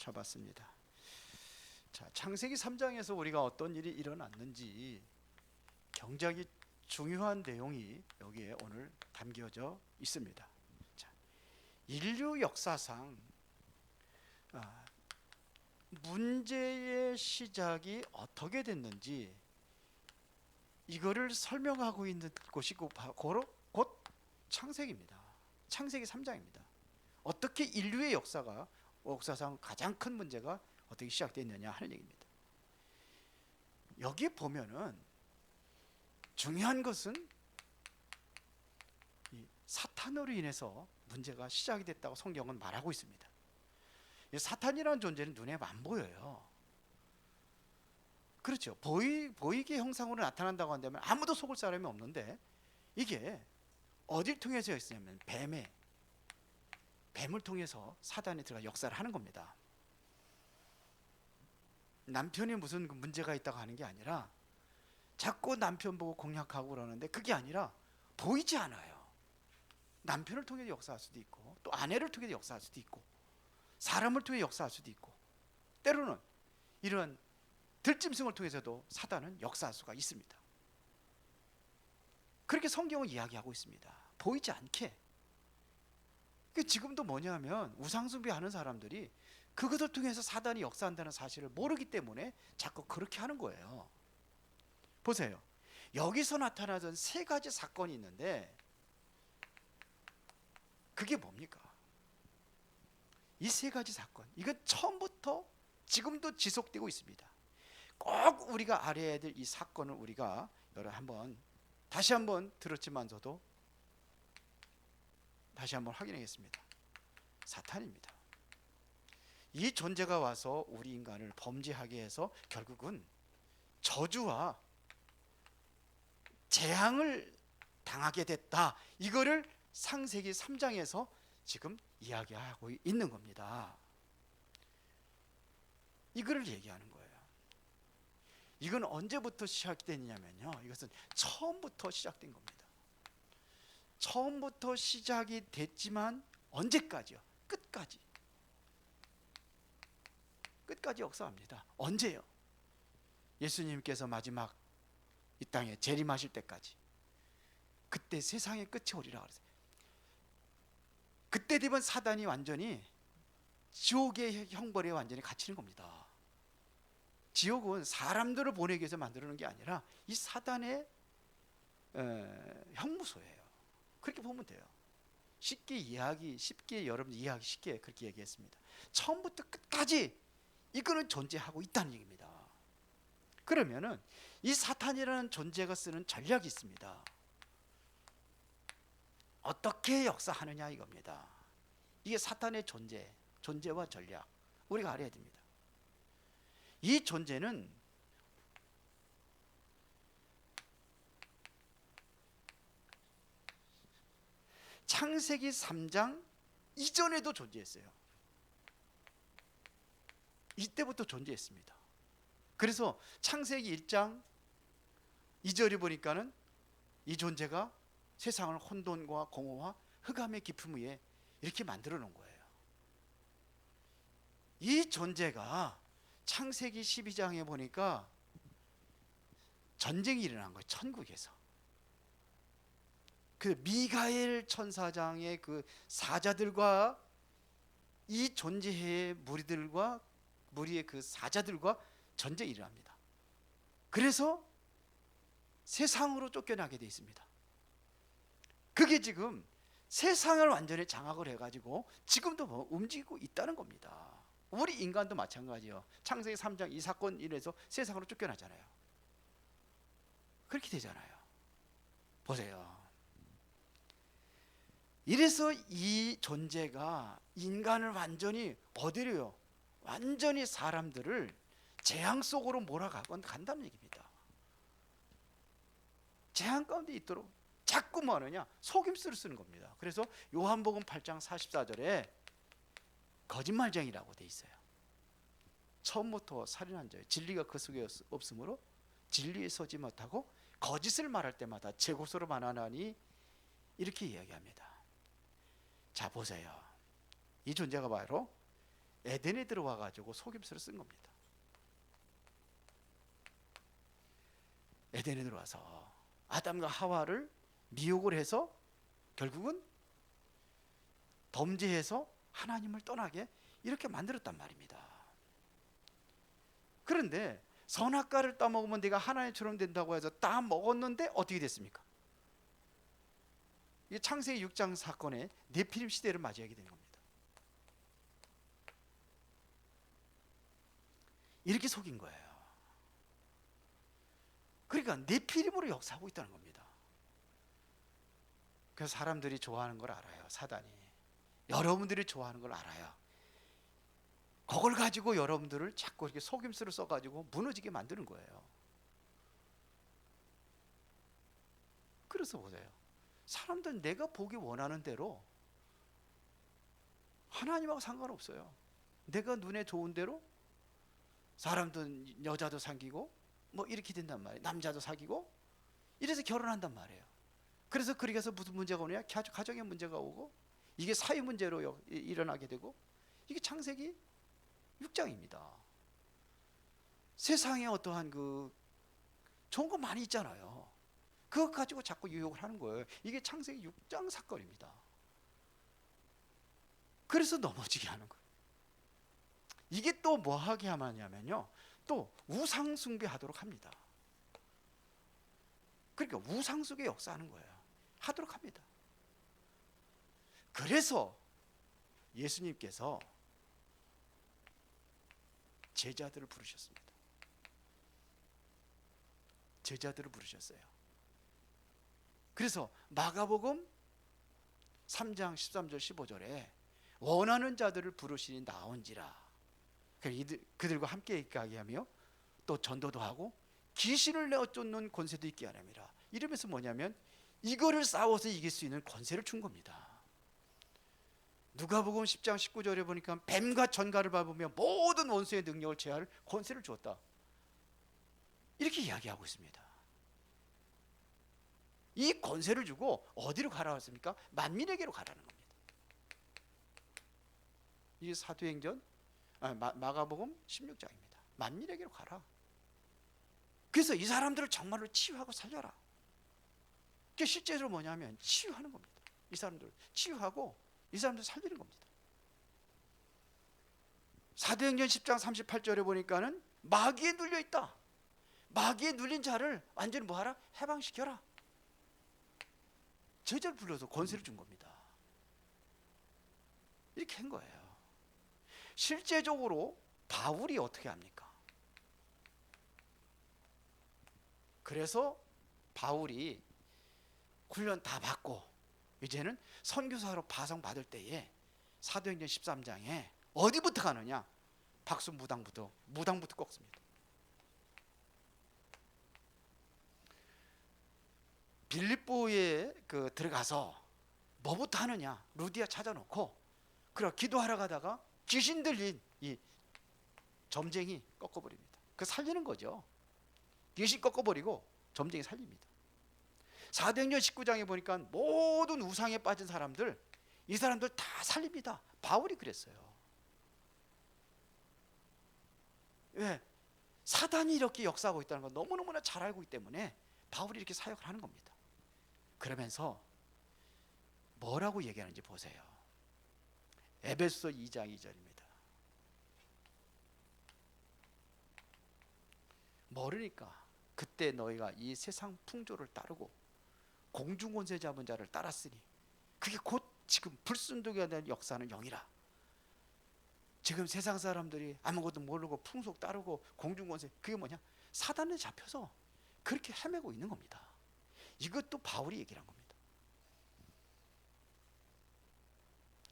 잡았습니다. 자, 창세기 3장에서 우리가 어떤 일이 일어났는지 굉장히 중요한 내용이 여기에 오늘 담겨져 있습니다. 자, 인류 역사상 문제의 시작이 어떻게 됐는지 이거를 설명하고 있는 곳이 곧 창세기입니다. 창세기 3장입니다. 어떻게 인류의 역사상 가장 큰 문제가 어떻게 시작됐느냐 하는 얘기입니다. 여기 보면은 중요한 것은 이 사탄으로 인해서 문제가 시작이 됐다고 성경은 말하고 있습니다. 이 사탄이라는 존재는 눈에 안 보여요. 그렇죠. 보이게 형상으로 나타난다고 한다면 아무도 속을 사람이 없는데, 이게 어딜 통해서 있냐면 뱀을 통해서 사단이 들어가 역사를 하는 겁니다. 남편이 무슨 문제가 있다고 하는 게 아니라 자꾸 남편 보고 공략하고 그러는데, 그게 아니라 보이지 않아요. 남편을 통해 역사할 수도 있고, 또 아내를 통해 역사할 수도 있고, 사람을 통해 역사할 수도 있고, 때로는 이런 들짐승을 통해서도 사단은 역사할 수가 있습니다. 그렇게 성경은 이야기하고 있습니다. 보이지 않게. 지금도 뭐냐면 우상숭배하는 사람들이 그것을 통해서 사단이 역사한다는 사실을 모르기 때문에 자꾸 그렇게 하는 거예요. 보세요. 여기서 나타나던 세 가지 사건이 있는데, 그게 뭡니까? 이 세 가지 사건, 이건 처음부터 지금도 지속되고 있습니다. 꼭 우리가 알아야 될 이 사건을 우리가 다시 한번 들었지만서도 다시 한번 확인하겠습니다. 사탄입니다. 이 존재가 와서 우리 인간을 범죄하게 해서 결국은 저주와 재앙을 당하게 됐다. 이거를 창세기 3장에서 지금 이야기하고 있는 겁니다. 이거를 얘기하는 거예요. 이건 언제부터 시작됐냐면요, 이것은 처음부터 시작된 겁니다. 처음부터 시작이 됐지만 언제까지요? 끝까지 역사합니다. 언제요? 예수님께서 마지막 이 땅에 재림하실 때까지. 그때 세상의 끝이 오리라 그랬어요. 그때 되면 사단이 완전히 지옥의 형벌에 완전히 갇히는 겁니다. 지옥은 사람들을 보내기 위해서 만들어 놓은 게 아니라 이 사단의 형무소예요. 그렇게 보면 돼요. 여러분 이해하기 쉽게 그렇게 얘기했습니다. 처음부터 끝까지 이거는 존재하고 있다는 얘기입니다. 그러면은 이 사탄이라는 존재가 쓰는 전략이 있습니다. 어떻게 역사하느냐 이겁니다. 이게 사탄의 존재와 전략, 우리가 알아야 됩니다. 이 존재는 창세기 3장 이전에도 존재했어요. 이때부터 존재했습니다. 그래서 창세기 1장 2절에 보니까는 이 존재가 세상을 혼돈과 공허와 흑암의 깊음 위에 이렇게 만들어 놓은 거예요. 이 존재가 창세기 12장에 보니까 전쟁이 일어난 거예요. 천국에서. 그 미가엘 천사장의 그 사자들과 이 존재의 무리의 그 사자들과 전쟁이 일어납니다. 그래서 세상으로 쫓겨나게 되어 있습니다. 그게 지금 세상을 완전히 장악을 해가지고 지금도 움직이고 있다는 겁니다. 우리 인간도 마찬가지예요. 창세기 3장 이 사건 인해서 세상으로 쫓겨나잖아요. 그렇게 되잖아요. 보세요. 이래서 이 존재가 인간을 완전히 어디로요? 완전히 사람들을 재앙 속으로 몰아간다는 얘기입니다. 재앙 가운데 있도록 자꾸 뭐 하느냐? 속임수를 쓰는 겁니다. 그래서 요한복음 8장 44절에 거짓말쟁이라고 돼 있어요. 처음부터 살인한 자예요. 진리가 그 속에 없으므로 진리에 서지 못하고 거짓을 말할 때마다 제고소로 만하나니 이렇게 이야기합니다. 자 보세요. 이 존재가 바로 에덴에 들어와 가지고 속임수를 쓴 겁니다. 에덴에 들어와서 아담과 하와를 미혹을 해서 결국은 범죄해서 하나님을 떠나게 이렇게 만들었단 말입니다. 그런데 선악과를 따먹으면 내가 하나님처럼 된다고 해서 다 먹었는데 어떻게 됐습니까? 이게 창세기 6장 사건의 네피림 시대를 맞이하게 되는 겁니다. 이렇게 속인 거예요. 그러니까 네피림으로 역사하고 있다는 겁니다. 그래서 사람들이 좋아하는 걸 알아요. 사단이 여러분들이 좋아하는 걸 알아요. 그걸 가지고 여러분들을 자꾸 이렇게 속임수를 써가지고 무너지게 만드는 거예요. 그래서 보세요. 사람들은 내가 보기 원하는 대로 하나님하고 상관없어요. 내가 눈에 좋은 대로 사람도 여자도 사귀고 뭐 이렇게 된단 말이에요. 남자도 사귀고 이래서 결혼한단 말이에요. 그래서 그렇게 해서 무슨 문제가 오냐? 가정에 문제가 오고 이게 사회 문제로 일어나게 되고 이게 창세기 6장입니다. 세상에 어떠한 그 좋은 거 많이 있잖아요. 그것 가지고 자꾸 유혹을 하는 거예요. 이게 창세기 6장 사건입니다. 그래서 넘어지게 하는 거예요. 이게 또 뭐 하게 하냐면요, 또 우상 숭배하도록 합니다. 그러니까 우상 속에 역사하는 거예요. 하도록 합니다. 그래서 예수님께서 제자들을 부르셨습니다. 제자들을 부르셨어요. 그래서 마가복음 3장 13절 15절에 원하는 자들을 부르시니 나온지라. 그들과 함께 있게 하게 하며 또 전도도 하고 귀신을 내어 쫓는 권세도 있게 하랍니다. 이러면서 뭐냐면 이거를 싸워서 이길 수 있는 권세를 준 겁니다. 누가복음 10장 19절에 보니까 뱀과 전갈을 밟으며 모든 원수의 능력을 제할 권세를 주었다. 이렇게 이야기하고 있습니다. 이 권세를 주고 어디로 가라고 했습니까? 만민에게로 가라는 겁니다. 이게 사도행전 마가복음 16장입니다. 만민에게로 가라. 그래서 이 사람들을 정말로 치유하고 살려라. 그게 실제로 뭐냐면 치유하는 겁니다. 이 사람들을 치유하고 이 사람들 살리는 겁니다. 사도행전 10장 38절에 보니까는 마귀에 눌려 있다. 마귀에 눌린 자를 완전히 뭐하라? 해방시켜라. 제자를 불러서 권세를 준 겁니다. 이렇게 한 거예요. 실제적으로 바울이 어떻게 합니까? 그래서 바울이 훈련 다 받고 이제는 선교사로 파송받을 때에 사도행전 13장에 어디부터 가느냐? 박수무당부터 꺾습니다. 빌립보에 들어가서 뭐부터 하느냐? 루디아 찾아놓고 그래 기도하러 가다가 귀신 들린 이 점쟁이 꺾어버립니다. 그 살리는 거죠. 귀신 꺾어버리고 점쟁이 살립니다. 사도행전 19장에 보니까 모든 우상에 빠진 사람들, 이 사람들 다 살립니다. 바울이 그랬어요. 왜? 사단이 이렇게 역사하고 있다는 걸 너무너무나 잘 알고 있기 때문에 바울이 이렇게 사역을 하는 겁니다. 그러면서 뭐라고 얘기하는지 보세요. 에베소 2장 2절입니다. 모르니까 그때 너희가 이 세상 풍조를 따르고 공중권세 잡은 자를 따랐으니 그게 곧 지금 불순종에 대한 역사는 영이라. 지금 세상 사람들이 아무것도 모르고 풍속 따르고 공중권세, 그게 뭐냐? 사단에 잡혀서 그렇게 헤매고 있는 겁니다. 이것도 바울이 얘기한 겁니다.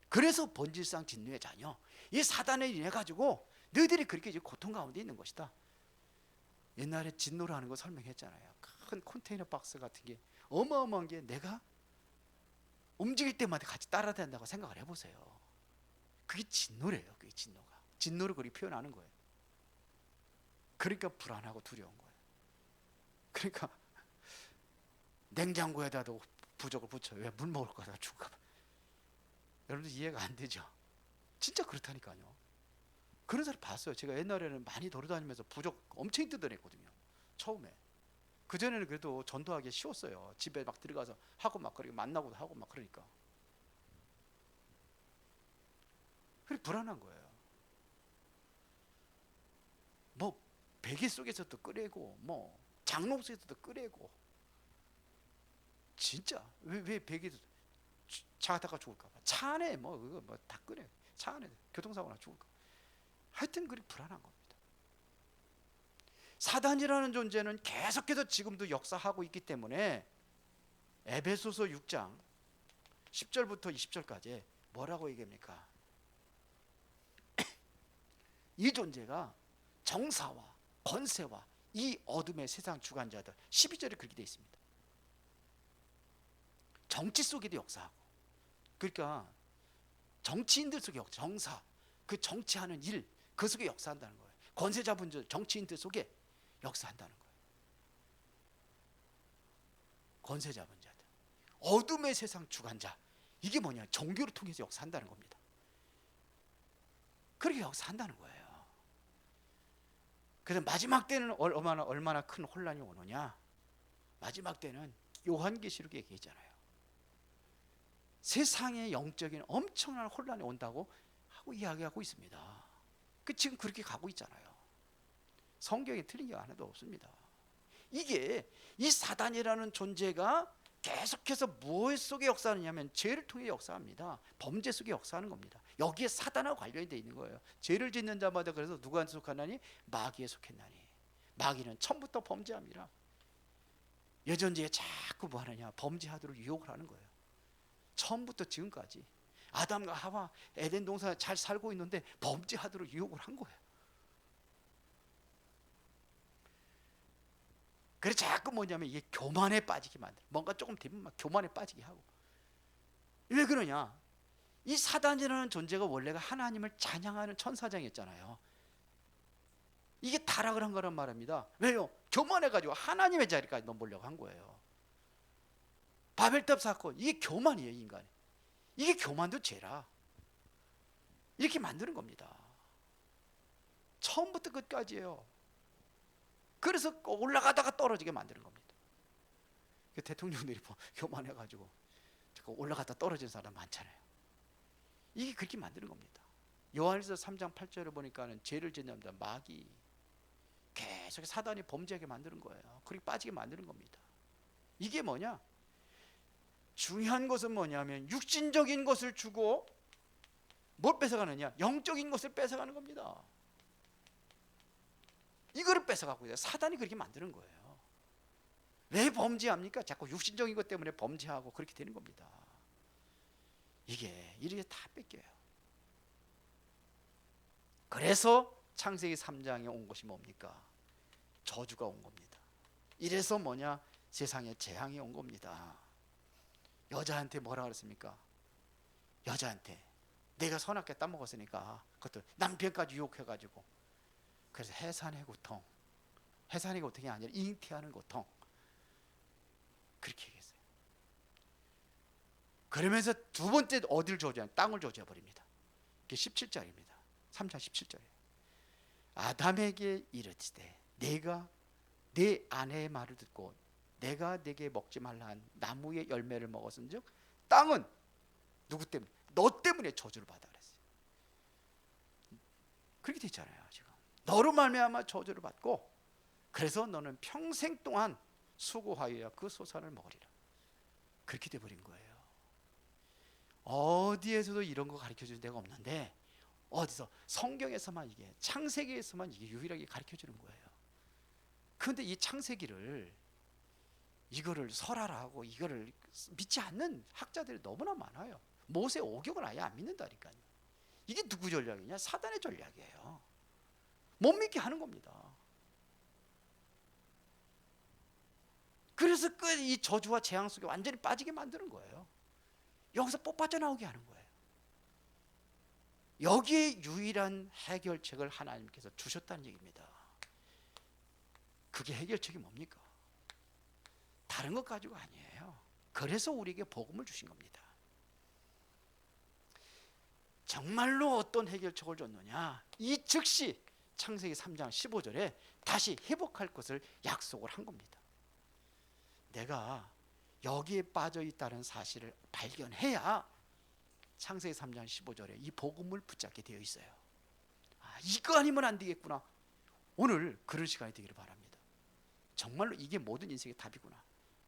그래서 본질상 진노의 자녀, 이 사단에 인해 가지고 너희들이 그렇게 이제 고통 가운데 있는 것이다. 옛날에 진노라는 거 설명했잖아요. 큰 컨테이너 박스 같은 게 어마어마한 게 내가 움직일 때마다 같이 따라야 된다고 생각을 해보세요. 그게 진노래요. 그게 진노를 그렇게 표현하는 거예요. 그러니까 불안하고 두려운 거예요. 그러니까 냉장고에다도 부적을 붙여요. 왜? 물 먹을 거다 죽을까 봐. 여러분들 이해가 안 되죠? 진짜 그렇다니까요. 그런 사람 봤어요. 제가 옛날에는 많이 돌아다니면서 부적 엄청 뜯어냈거든요. 처음에. 그전에는 그래도 전도하기 쉬웠어요. 집에 막 들어가서 하고 막 그러고 만나고도 하고 막 그러니까. 그래 불안한 거예요. 뭐 베개 속에서도 꺼내고 뭐 장롱 속에서도 꺼내고 진짜 왜 베개도 자다가 죽을까 봐 차 안에 뭐 그거 뭐 다 꺼내 차 안에 교통사고나 죽을까 하여튼 그리 불안한 겁니다. 사단이라는 존재는 계속해서 지금도 역사하고 있기 때문에 에베소서 6장 10절부터 20절까지 뭐라고 얘기합니까? 이 존재가 정사와 권세와 이 어둠의 세상 주관자들 12절에 그렇게 되어 있습니다. 정치 속에도 역사하고 그러니까 정치인들 속에 정사 그 정치하는 일 그 속에 역사한다는 거예요. 권세자분들 정치인들 속에 역사한다는 거예요. 권세자분자들 어둠의 세상 주관자 이게 뭐냐 종교를 통해서 역사한다는 겁니다. 그렇게 역사한다는 거예요. 그래서 마지막 때는 얼마나 큰 혼란이 오느냐 마지막 때는 요한계시록에 얘기했잖아요. 세상의 영적인 엄청난 혼란이 온다고 하고 이야기하고 있습니다. 지금 그렇게 가고 있잖아요. 성경에 틀린 게 하나도 없습니다. 이게 이 사단이라는 존재가 계속해서 무엇 속에 역사하느냐면 죄를 통해 역사합니다. 범죄 속에 역사하는 겁니다. 여기에 사단하고 관련이 되어 있는 거예요. 죄를 짓는 자마다 그래서 누구한테 속하나니? 마귀에 속했나니. 마귀는 처음부터 범죄합니다. 여전지에 자꾸 뭐 하느냐 범죄하도록 유혹을 하는 거예요. 처음부터 지금까지 아담과 하와 에덴 동산에 잘 살고 있는데 범죄하도록 유혹을 한 거예요. 그래서 자꾸 뭐냐면 이게 교만에 빠지게 만들어. 뭔가 조금 되면 막 교만에 빠지게 하고. 왜 그러냐? 이 사단이라는 존재가 원래가 하나님을 찬양하는 천사장이었잖아요. 이게 타락을 한 거란 말입니다. 왜요? 교만해가지고 하나님의 자리까지 넘보려고 한 거예요. 바벨탑 사건 이게 교만이에요. 인간이. 이게 교만도 죄라. 이렇게 만드는 겁니다. 처음부터 끝까지예요. 그래서 올라가다가 떨어지게 만드는 겁니다. 대통령들이 교만해가지고 올라가다 떨어진 사람 많잖아요. 이게 그렇게 만드는 겁니다. 요한일서 3장 8절을 보니까는 죄를 짓는 자마다 마귀 계속 사단이 범죄하게 만드는 거예요. 그렇게 빠지게 만드는 겁니다. 이게 뭐냐? 중요한 것은 뭐냐면 육신적인 것을 주고 뭘 뺏어가느냐? 영적인 것을 뺏어가는 겁니다. 이거를 뺏어가고 있어요. 사단이 그렇게 만드는 거예요. 왜 범죄합니까? 자꾸 육신적인 것 때문에 범죄하고 그렇게 되는 겁니다. 이게 이렇게 다 뺏겨요. 그래서 창세기 3장에 온 것이 뭡니까? 저주가 온 겁니다. 이래서 뭐냐? 세상에 재앙이 온 겁니다. 여자한테 뭐라 그랬습니까? 여자한테 내가 선악계 따먹었으니까 그것도 남편까지 유혹해가지고 그래서 해산의 고통, 해산의 고통이 아니라 잉태하는 고통 그렇게 얘기했어요. 그러면서 두 번째 어디를 저주하냐? 땅을 저주해버립니다. 그게 17절입니다. 3장 17절이에요. 아담에게 이르시되 내가 내 아내의 말을 듣고 내가 내게 먹지 말라 한 나무의 열매를 먹었은즉 땅은 누구 때문에? 너 때문에 저주를 받아 그랬어요. 그렇게 됐잖아요. 지금 너로 말미암아 저주를 받고 그래서 너는 평생 동안 수고하여야 그 소산을 먹으리라. 그렇게 돼버린 거예요. 어디에서도 이런 거 가르쳐주는 데가 없는데 어디서? 성경에서만 이게 창세기에서만 이게 유일하게 가르쳐주는 거예요. 그런데 이 창세기를 이거를 설하라고 이거를 믿지 않는 학자들이 너무나 많아요. 모세 오경을 아예 안 믿는다니까요. 이게 누구 전략이냐? 사단의 전략이에요. 못 믿게 하는 겁니다. 그래서 이 저주와 재앙 속에 완전히 빠지게 만드는 거예요. 여기서 못 빠져나오게 하는 거예요. 여기에 유일한 해결책을 하나님께서 주셨다는 얘기입니다. 그게 해결책이 뭡니까? 다른 것 가지고 아니에요. 그래서 우리에게 복음을 주신 겁니다. 정말로 어떤 해결책을 줬느냐? 이 즉시 창세기 3장 15절에 다시 회복할 것을 약속을 한 겁니다. 내가 여기에 빠져 있다는 사실을 발견해야 창세기 3장 15절에 이 복음을 붙잡게 되어 있어요. 이거 아니면 안 되겠구나. 오늘 그런 시간이 되기를 바랍니다. 정말로 이게 모든 인생의 답이구나.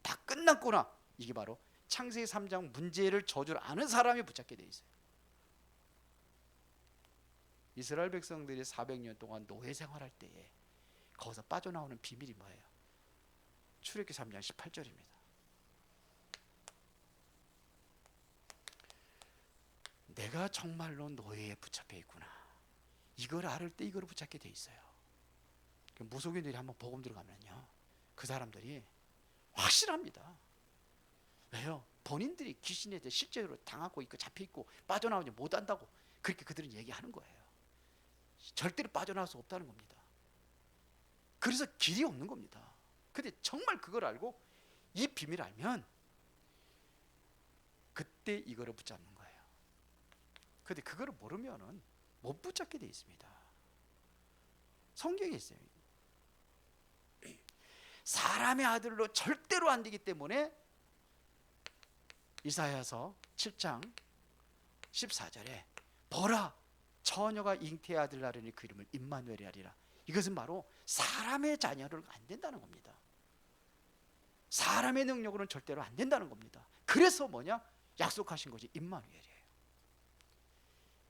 다 끝났구나. 이게 바로 창세기 3장 문제를 저주를 아는 사람이 붙잡게 되어 있어요. 이스라엘 백성들이 400년 동안 노예 생활할 때에 거기서 빠져나오는 비밀이 뭐예요? 출애굽기 3장 18절입니다. 내가 정말로 노예에 붙잡혀 있구나. 이걸 알을 때 이걸 붙잡게 돼 있어요. 무속인들이 한번 복음 들어가면요, 그 사람들이 확실합니다. 왜요? 본인들이 귀신에 대해 실제로 당하고 있고 잡혀 있고 빠져나오지 못한다고 그렇게 그들은 얘기하는 거예요. 절대로 빠져나올 수 없다는 겁니다. 그래서 길이 없는 겁니다. 근데 정말 그걸 알고 이 비밀을 알면 그때 이거를 붙잡는 거예요. 근데 그거를 모르면은 못 붙잡게 돼 있습니다. 성경에 있어요. 사람의 아들로 절대로 안 되기 때문에 이사야서 7장 14절에 보라 처녀가 잉태의 아들 낳으니 그 이름을 임마누엘이 하리라. 이것은 바로 사람의 자녀를 안 된다는 겁니다. 사람의 능력으로는 절대로 안 된다는 겁니다. 그래서 뭐냐? 약속하신 것이 임마누엘이에요.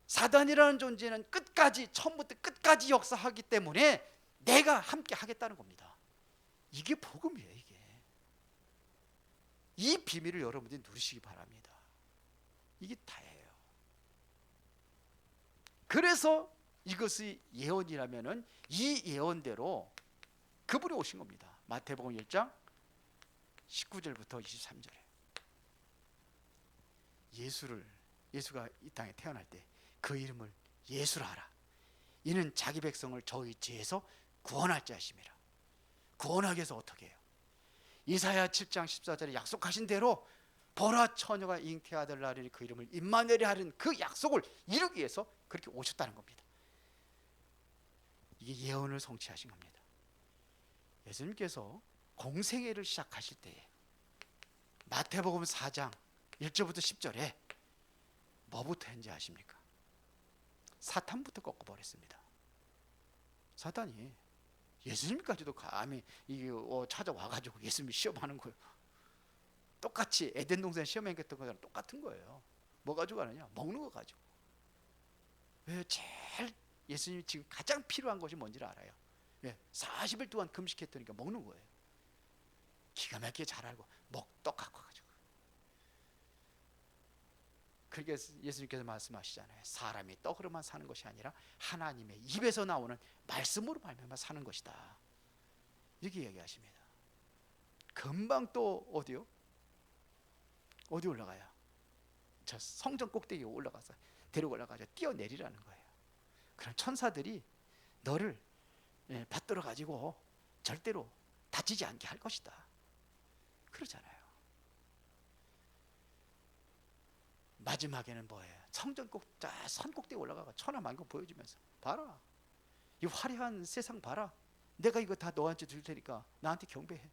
사단이라는 존재는 끝까지 처음부터 끝까지 역사하기 때문에 내가 함께 하겠다는 겁니다. 이게 복음이에요. 이게 이 비밀을 여러분들이 누리시기 바랍니다. 이게 다예요. 그래서 이것이 예언이라면은 이 예언대로 그분이 오신 겁니다. 마태복음 1장 19절부터 23절에 예수가 이 땅에 태어날 때 그 이름을 예수라 하라. 이는 자기 백성을 저희 죄에서 구원할 자심이라. 구원하기 위해서 어떻게 해요? 이사야 7장 14절에 약속하신 대로 보라 처녀가 잉태의 아들 낳으리니 그 이름을 임마누엘이 하는 그 약속을 이루기 위해서 그렇게 오셨다는 겁니다. 이게 예언을 성취하신 겁니다. 예수님께서 공생애를 시작하실 때에 마태복음 4장 1절부터 10절에 뭐부터 했는지 아십니까? 사탄부터 꺾어버렸습니다. 사탄이 예수님까지도 감히 찾아와가지고 예수님이 시험하는 거예요. 똑같이 에덴 동산 시험했던 거랑 똑같은 거예요. 뭐 가지고 하느냐? 먹는 거 가지고. 왜 제일 예수님이 지금 가장 필요한 것이 뭔지를 알아요. 왜? 40일 동안 금식했더니까 먹는 거예요. 기가 막히게 잘 알고 떡 갖고 가지고. 그렇게 예수님께서 말씀하시잖아요. 사람이 떡으로만 사는 것이 아니라 하나님의 입에서 나오는 말씀으로 말미암아 사는 것이다. 이렇게 얘기하십니다. 금방 또 어디 올라가요? 저 성전 꼭대기에 올라가서 데리고 올라가서 뛰어내리라는 거예요. 그럼 천사들이 너를 받들어 가지고 절대로 다치지 않게 할 것이다. 그러잖아요. 마지막에는 뭐예요? 성전 산 꼭대기에 올라가서 천하만국 보여주면서 봐라. 이 화려한 세상 봐라. 내가 이거 다 너한테 줄 테니까 나한테 경배해.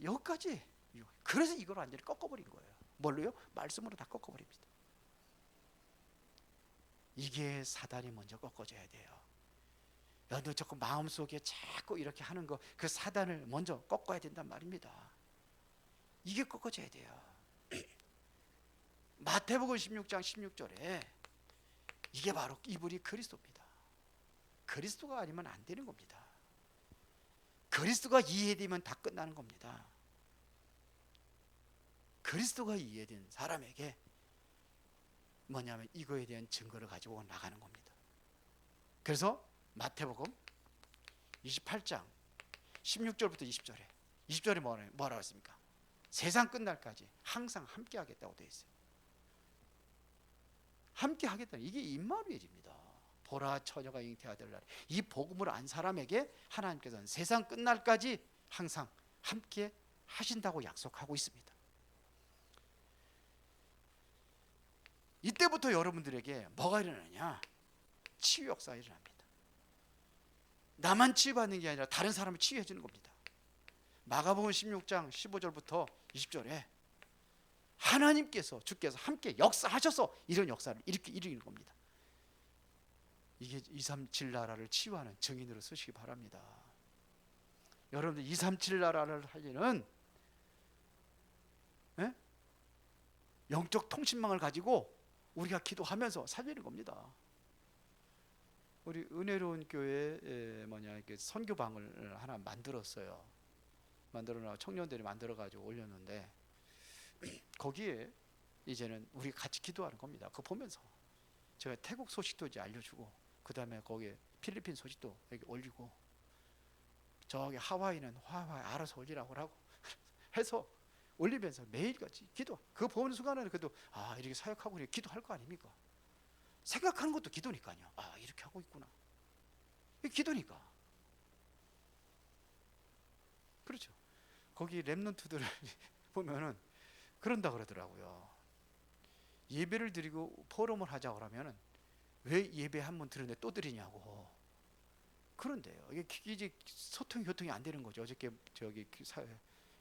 여기까지. 그래서 이걸 완전히 꺾어버린 거예요. 뭘로요? 말씀으로 다 꺾어버립니다. 이게 사단이 먼저 꺾어져야 돼요. 너 자꾸 마음속에 자꾸 이렇게 하는 거, 그 사단을 먼저 꺾어야 된단 말입니다. 이게 꺾어져야 돼요. 마태복음 16장 16절에 이게 바로 이분이 그리스도입니다. 그리스도가 아니면 안 되는 겁니다. 그리스도가 이해되면 다 끝나는 겁니다. 그리스도가 이해된 사람에게 뭐냐면 이거에 대한 증거를 가지고 나가는 겁니다. 그래서 마태복음 28장 16절부터 20절에 뭐라고 했습니까? 세상 끝날까지 항상 함께 하겠다고 되어 있어요. 함께 하겠다는 이게 임마누엘입니다. 보라 처녀가 잉태의 아들 낳으리. 이 복음을 안 사람에게 하나님께서는 세상 끝날까지 항상 함께 하신다고 약속하고 있습니다. 이때부터 여러분들에게 뭐가 일어나냐? 치유 역사가 일어납니다. 나만 치유받는 게 아니라 다른 사람을 치유해 주는 겁니다. 마가복음 16장 15절부터 20절에 하나님께서, 주께서 함께 역사하셔서 이런 역사를 이렇게 이루는 겁니다. 이게 237 나라를 치유하는 증인으로 쓰시기 바랍니다. 여러분들 237 나라를 살리는 영적 통신망을 가지고 우리가 기도하면서 살리는 겁니다. 우리 은혜로운 교회에 선교방을 하나 만들었어요. 만들어놔 청년들이 만들어가지고 올렸는데 거기에 이제는 우리 같이 기도하는 겁니다. 그거 보면서 제가 태국 소식도 이제 알려주고, 그 다음에 거기에 필리핀 소식도 여기 올리고, 저기 하와이는 하와이 알아서 올리라고 하고 해서 올리면서 매일같이 기도. 그거 보는 순간에는 그래도 이렇게 사역하고 이렇게 기도할 거 아닙니까? 생각하는 것도 기도니까요. 이렇게 하고 있구나. 이게 기도니까. 그렇죠. 거기 랩런트들을 보면은 그런다 그러더라고요. 예배를 드리고 포럼을 하자 그러면은 왜 예배 한 번 드렸는데 또 드리냐고. 그런데요. 이게 소통이 교통이 안 되는 거죠. 어저께 저기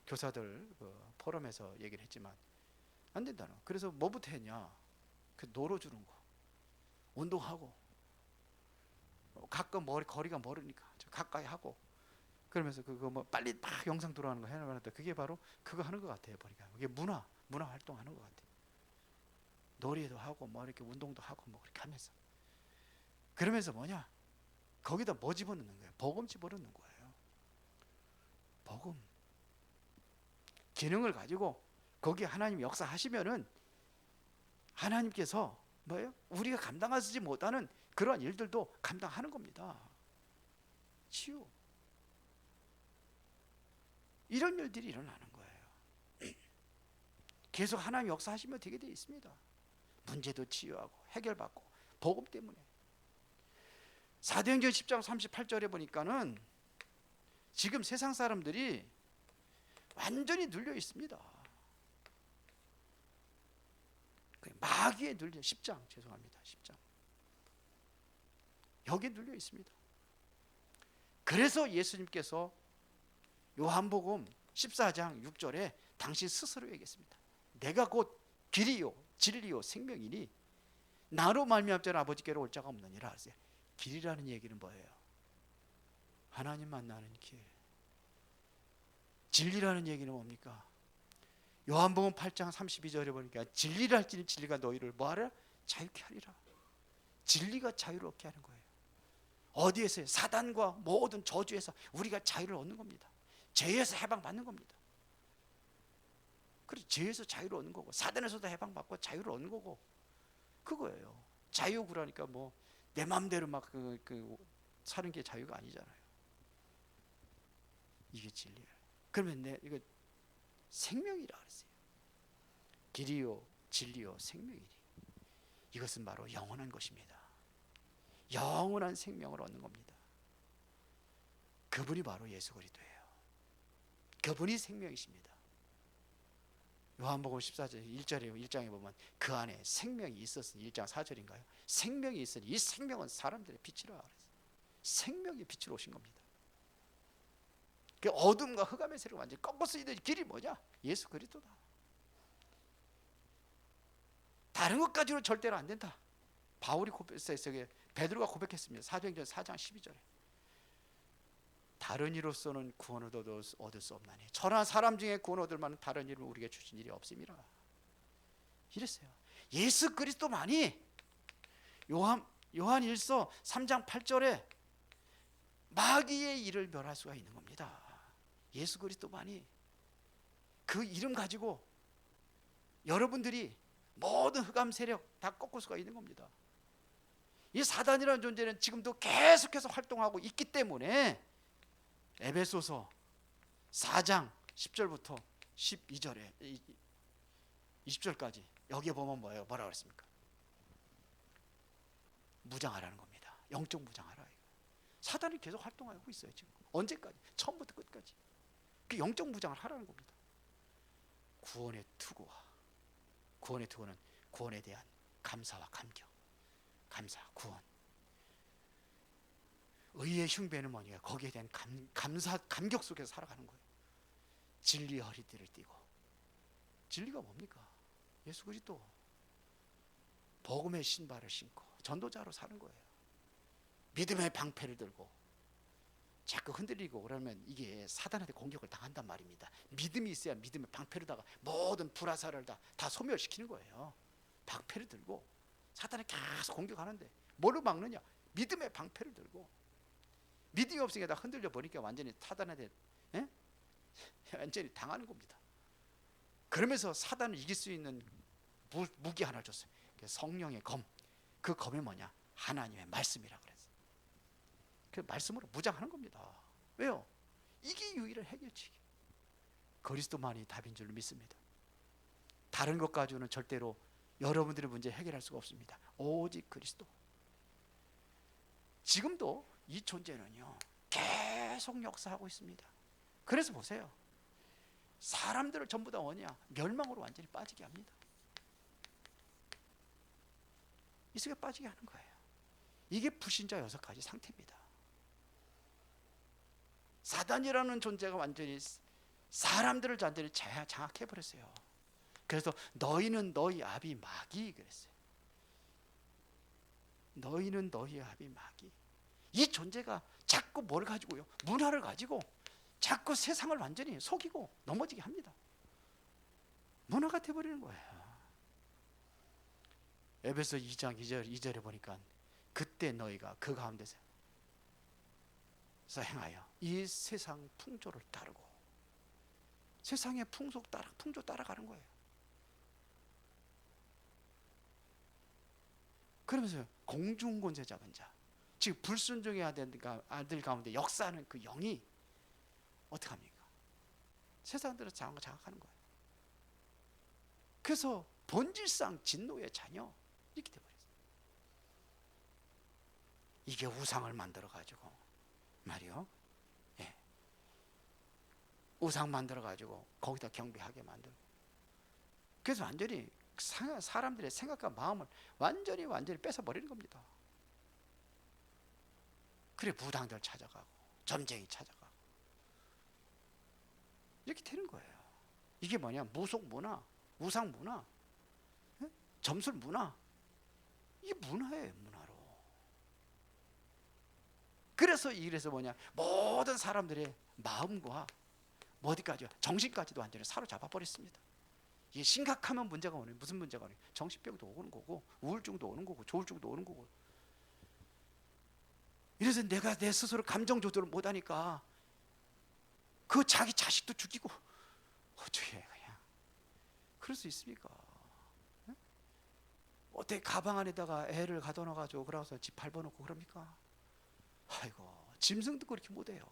교사들 포럼에서 얘기를 했지만 안 된다는. 그래서 뭐부터 했냐? 그 놀아주는 거, 운동하고, 가끔 거리가 멀으니까 가까이 하고, 그러면서 그거 뭐 빨리 막 영상 들어가는 거 해놓으면 그게 바로 그거 하는 것 같아요. 보니까 이게 문화 활동하는 것 같아요. 놀이도 하고 뭐 이렇게 운동도 하고 뭐 그렇게 하면서, 그러면서 뭐냐? 거기다 뭐 집어넣는 거예요? 복음 집어넣는 거예요. 복음 기능을 가지고 거기 하나님 역사하시면은 하나님께서 뭐예요? 우리가 감당하지 못하는 그러한 일들도 감당하는 겁니다. 치유. 이런 일들이 일어나는 거예요. 계속 하나님 역사하시면 되게 되어 있습니다. 문제도 치유하고 해결받고 복음 때문에. 사도행전 10장 38절에 보니까는 지금 세상 사람들이 완전히 눌려 있습니다. 마귀에 눌려. 10장 죄송합니다. 10장 여기에 눌려 있습니다. 그래서 예수님께서 요한복음 14장 6절에 당신 스스로 얘기했습니다. 내가 곧 길이요 진리요 생명이니 나로 말미암아 아버지께로 올 자가 없느니라 하세요. 길이라는 얘기는 뭐예요? 하나님 만나는 길. 진리라는 얘기는 뭡니까? 요한복음 8장 32절에 보니까 진리를 할지니 진리가 너희를 뭐하라? 자유케 하리라. 진리가 자유롭게 하는 거예요. 어디에서요? 사단과 모든 저주에서 우리가 자유를 얻는 겁니다. 죄에서 해방받는 겁니다. 그래서 죄에서 자유를 얻는 거고, 사단에서도 해방받고 자유를 얻는 거고, 그거예요. 자유구라니까 뭐 내 마음대로 막 사는 게 자유가 아니잖아요. 이게 진리예요. 그러면 이거 생명이라 그랬어요. 길이요 진리요 생명이니 이것은 바로 영원한 것입니다. 영원한 생명을 얻는 겁니다. 그분이 바로 예수 그리스도예요. 그분이 생명이십니다. 요한복음 14절 1장에 보면 그 안에 생명이 있었으니 1장 4절인가요? 생명이 있으니 이 생명은 사람들의 빛이라 그랬어요. 생명의 빛으로 오신 겁니다. 그 어둠과 흑암의 세력을 완전히 꺾어 쓰이는 길이 뭐냐? 예수 그리스도다. 다른 것 가지고는 절대로 안 된다. 바울이 베드로가 고백했습니다. 사도행전 4장 12절에 다른 이로서는 구원을 얻을 수 없나니 천하 사람 중에 구원 얻을 만한 다른 이름을 우리에게 주신 일이 없음이라. 이랬어요. 예수 그리스도만이 요한일서 3장 8절에 마귀의 일을 멸할 수가 있는 겁니다. 예수 그리스도만이 그 이름 가지고 여러분들이 모든 흑암 세력 다 꺾을 수가 있는 겁니다. 이 사단이라는 존재는 지금도 계속해서 활동하고 있기 때문에 에베소서 4장 10절부터 12절에 20절까지 여기에 보면 뭐라고 그랬습니까? 무장하라는 겁니다. 영적 무장하라. 사단이 계속 활동하고 있어요. 지금 언제까지? 처음부터 끝까지. 그 영적 무장을 하라는 겁니다. 구원의 투구는 구원에 대한 감사와 감격, 감사, 구원. 의의 흉배는 뭐냐? 거기에 대한 감사, 감격 속에서 살아가는 거예요. 진리의 허리띠를 띠고. 진리가 뭡니까? 예수 그리스도. 복음의 신발을 신고 전도자로 사는 거예요. 믿음의 방패를 들고 자꾸 흔들리고 그러면 이게 사단한테 공격을 당한단 말입니다. 믿음이 있어야 믿음의 방패로다가 모든 불화살을 다 소멸시키는 거예요. 방패를 들고 사단을 계속 공격하는데 뭘로 막느냐? 믿음의 방패를 들고. 믿음이 없으니까 다 흔들려 버리니까 완전히 사단한테 완전히 당하는 겁니다. 그러면서 사단을 이길 수 있는 무기 하나를 줬어요. 성령의 검. 그 검이 뭐냐? 하나님의 말씀이라고 그랬어요. 그 말씀으로 무장하는 겁니다. 왜요? 이게 유일한 해결책이. 그리스도만이 답인 줄 믿습니다. 다른 것 가지고는 절대로 여러분들의 문제 해결할 수가 없습니다. 오직 그리스도. 지금도 이 존재는요 계속 역사하고 있습니다. 그래서 보세요. 사람들을 전부 다 뭐냐? 멸망으로 완전히 빠지게 합니다. 이 속에 빠지게 하는 거예요. 이게 불신자 6가지 상태입니다. 사단이라는 존재가 완전히 사람들을 완전히 장악해버렸어요. 그래서 너희는 너희 아비 마귀 그랬어요. 너희는 너희 아비 마귀. 이 존재가 자꾸 뭘 가지고요? 문화를 가지고 자꾸 세상을 완전히 속이고 넘어지게 합니다. 문화가 되어버리는 거예요. 에베소 2장 2절에 보니까 그때 너희가 그 가운데서 행하여 이 세상 풍조를 따르고 세상의 풍조 따라가는 거예요. 그러면서 공중권세 잡은 자, 즉 불순종의 아들 가운데 역사하는 그 영이 어떻게 합니까? 세상들을 장악하는 거예요. 그래서 본질상 진노의 자녀 이렇게 돼버렸어요. 이게 우상을 만들어 가지고 말이요. 예. 우상 만들어 가지고 거기다 경배하게 만들고. 그래서 완전히 사람들의 생각과 마음을 완전히 뺏어 버리는 겁니다. 그래 무당들 찾아가고 점쟁이 찾아가고 이렇게 되는 거예요. 이게 뭐냐? 무속 문화, 우상 문화, 점술 문화. 이게 문화예요, 문화로. 그래서 뭐냐? 모든 사람들의 마음과 어디까지요? 정신까지도 완전히 사로잡아 버렸습니다. 이게 심각하면 문제가 오네. 무슨 문제가 오네? 정신병도 오는 거고, 우울증도 오는 거고, 조울증도 오는 거고. 이래서 내가 내 스스로 감정 조절을 못하니까 그 자기 자식도 죽이고 어떻게 그냥 그럴 수 있습니까? 어떻게 가방 안에다가 애를 가둬놔가지고 그러고서 집 밟아놓고 그럽니까? 아이고 짐승도 그렇게 못해요.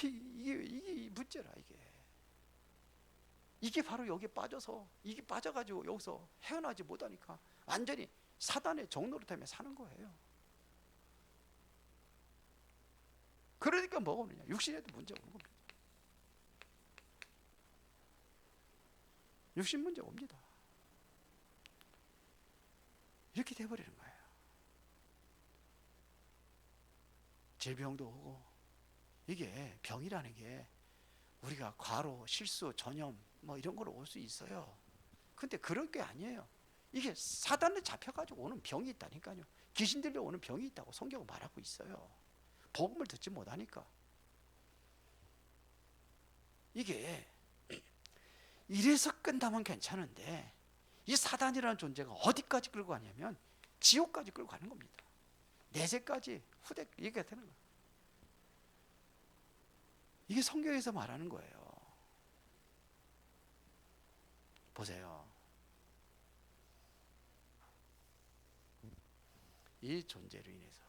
이게 문제라. 이게 바로 여기에 빠져서 이게 빠져가지고 여기서 헤어나지 못하니까 완전히 사단의 종노릇하며 사는 거예요. 그러니까 뭐가 오느냐? 육신에도 문제가 오는 겁니다. 육신 문제가 옵니다. 이렇게 돼버리는 거예요. 질병도 오고. 이게 병이라는 게 우리가 과로, 실수, 전염 뭐 이런 거로 올 수 있어요. 근데 그럴 게 아니에요. 이게 사단에 잡혀가지고 오는 병이 있다니까요. 귀신 들려 오는 병이 있다고 성경은 말하고 있어요. 복음을 듣지 못하니까. 이게 이래서 끝나면 괜찮은데 이 사단이라는 존재가 어디까지 끌고 가냐면 지옥까지 끌고 가는 겁니다. 내세까지 후대 얘기가 되는 거예요. 이게 성경에서 말하는 거예요. 보세요. 이 존재로 인해서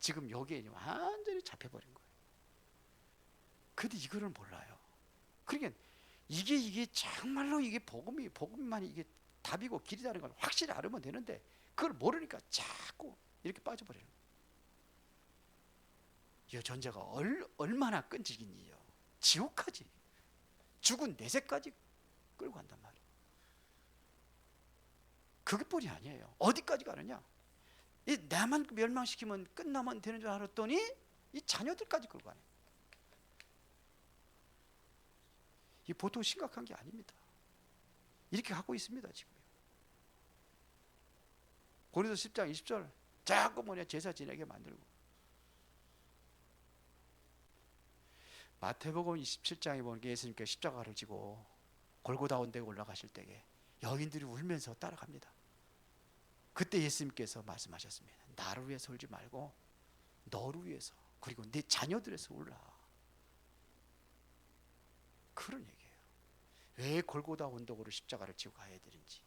지금 여기에 완전히 잡혀버린 거예요. 근데 이거를 몰라요. 그러니까 이게 정말로 이게 복음만이 이게 답이고 길이라는 걸 확실히 알으면 되는데 그걸 모르니까 자꾸 이렇게 빠져버리는 거예요. 이 존재가 얼마나 끈질긴지요. 지옥까지 죽은 내세까지 끌고 간단 말이에요. 그것뿐이 아니에요. 어디까지 가느냐? 이 나만 멸망시키면 끝나면 되는 줄 알았더니 이 자녀들까지 끌고 가네. 이 보통 심각한 게 아닙니다. 이렇게 하고 있습니다 지금. 고린도서 10장 20절 자꾸 제사 지내게 만들고, 마태복음 27장에 보니까 예수님께서 십자가를 지고 골고다 언덕에 올라가실 때에 여인들이 울면서 따라갑니다. 그때 예수님께서 말씀하셨습니다. 나를 위해서 울지 말고 너를 위해서, 그리고 네 자녀들에서 울라. 그런 얘기예요. 왜 골고다 언덕으로 십자가를 지고 가야 되는지.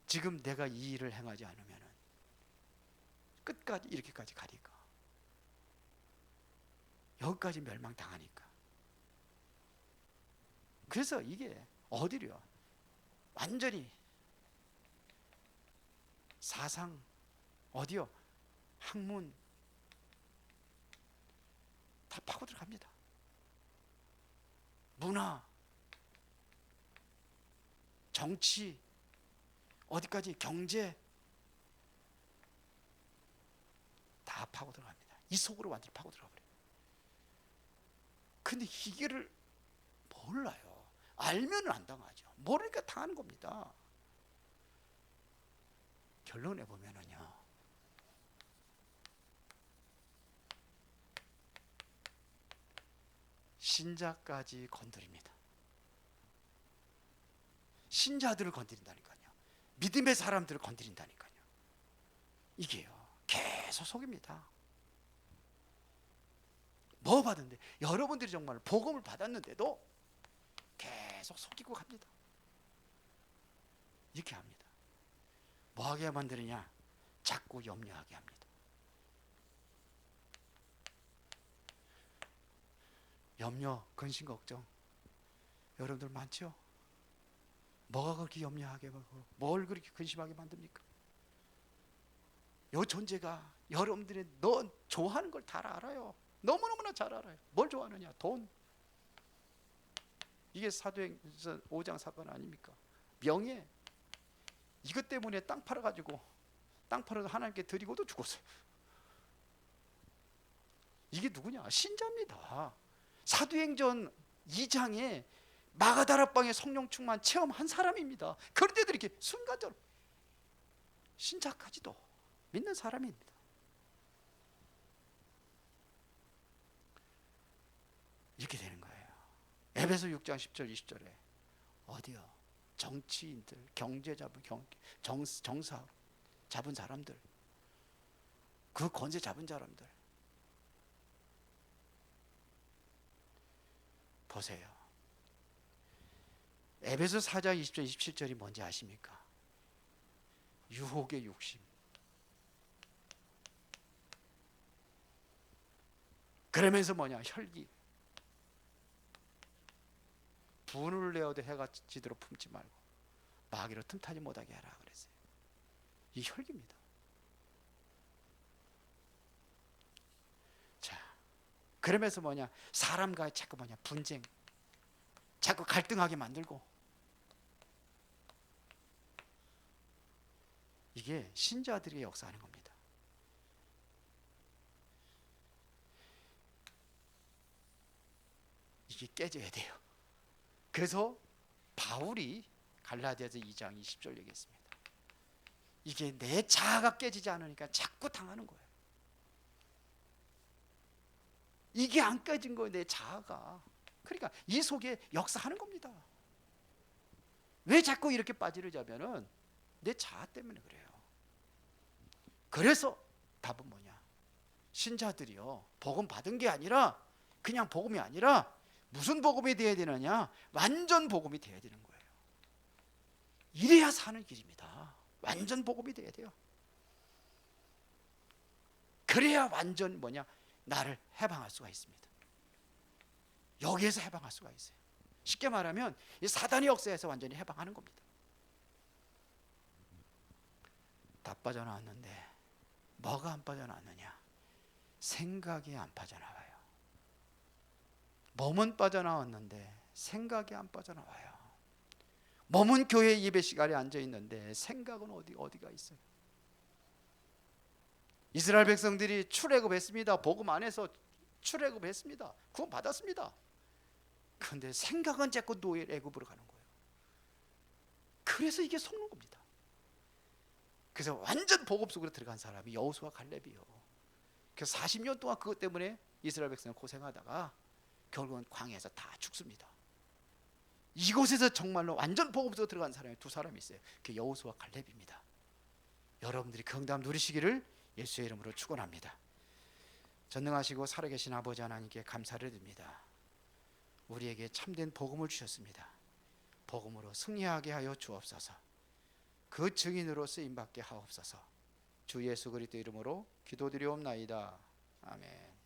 지금 내가 이 일을 행하지 않으면 끝까지 이렇게까지 가니까, 여기까지 멸망당하니까. 그래서 이게 어디려 완전히 사상, 어디요, 학문 다 파고 들어갑니다. 문화, 정치, 어디까지 경제 다 파고 들어갑니다. 이 속으로 완전히 파고 들어가 버려요. 근데 이게를 몰라요. 알면은 안 당하죠. 모르니까 당하는 겁니다. 결론에 보면은요, 신자까지 건드립니다. 신자들을 건드린다니까요. 믿음의 사람들을 건드린다니까요. 이게요, 계속 속입니다. 뭐 받은데, 여러분들이 정말 복음을 받았는데도 계속 속이고 갑니다. 이렇게 합니다. 뭐하게 만드느냐? 자꾸 염려하게 합니다. 염려, 근심, 걱정 여러분들 많죠? 뭐가 그렇게 염려하게 하고 뭘 그렇게 근심하게 만듭니까? 이 존재가 여러분들이 너 좋아하는 걸 다 알아요. 너무너무나 잘 알아요. 뭘 좋아하느냐? 돈. 이게 사도행전 5장 사건 아닙니까? 명예. 이것 때문에 땅 팔아가지고, 땅 팔아서 하나님께 드리고도 죽었어요. 이게 누구냐? 신자입니다. 사도행전 2장에 마가다락방의 성령 충만 체험한 사람입니다. 그런데도 이렇게 순간적으로 신자까지도 믿는 사람입니다. 이렇게 되는 거예요. 에베소 6장 10절 20절에 어디요? 정치인들, 경제 잡은 정사 잡은 사람들, 그 권세 잡은 사람들 보세요. 에베소 4장 20절 27절이 뭔지 아십니까? 유혹의 욕심. 그러면서 혈기. 분을 내어도 해가 지도록 품지 말고 마귀로 틈타지 못하게 하라 그랬어요. 이 혈기입니다. 자, 그러면서 사람과의 자꾸 분쟁, 자꾸 갈등하게 만들고, 이게 신자들이 역사하는 겁니다. 이게 깨져야 돼요. 그래서 바울이 갈라디아서 2장 20절 얘기했습니다. 이게 내 자아가 깨지지 않으니까 자꾸 당하는 거예요. 이게 안 깨진 거예요, 내 자아가. 그러니까 이 속에 역사하는 겁니다. 왜 자꾸 이렇게 빠지려자면은 내 자아 때문에 그래요. 그래서 답은 뭐냐? 신자들이요, 복음 받은 게 아니라, 그냥 복음이 아니라 무슨 복음이 되어야 되느냐? 완전 복음이 되어야 되는 거예요. 이래야 사는 길입니다. 완전 복음이 되어야 돼요. 그래야 완전 나를 해방할 수가 있습니다. 여기에서 해방할 수가 있어요. 쉽게 말하면 이 사단의 역사에서 완전히 해방하는 겁니다. 다 빠져나왔는데 뭐가 안 빠져나왔느냐? 생각이 안 빠져나와요. 몸은 빠져나왔는데 생각이 안 빠져나와요. 몸은 교회 예배 시간에 앉아 있는데 생각은 어디가 있어요? 이스라엘 백성들이 출애굽했습니다. 복음 안에서 출애굽했습니다. 구원 받았습니다. 그런데 생각은 자꾸 노예 애굽으로 가는 거예요. 그래서 이게 속는 겁니다. 그래서 완전 복음 속으로 들어간 사람이 여호수아 갈렙이요. 그래서 40년 동안 그것 때문에 이스라엘 백성을 고생하다가 결국은 광야에서 다 죽습니다. 이곳에서 정말로 완전 복음 속으로 들어간 사람이 두 사람이 있어요. 그게 여호수아 갈렙입니다. 여러분들이 건강 누리시기를 예수의 이름으로 축원합니다. 전능하시고 살아계신 아버지 하나님께 감사를 드립니다. 우리에게 참된 복음을 주셨습니다. 복음으로 승리하게 하여 주옵소서. 그 증인으로 쓰임받게 하옵소서. 주 예수 그리스도 이름으로 기도드리옵나이다. 아멘.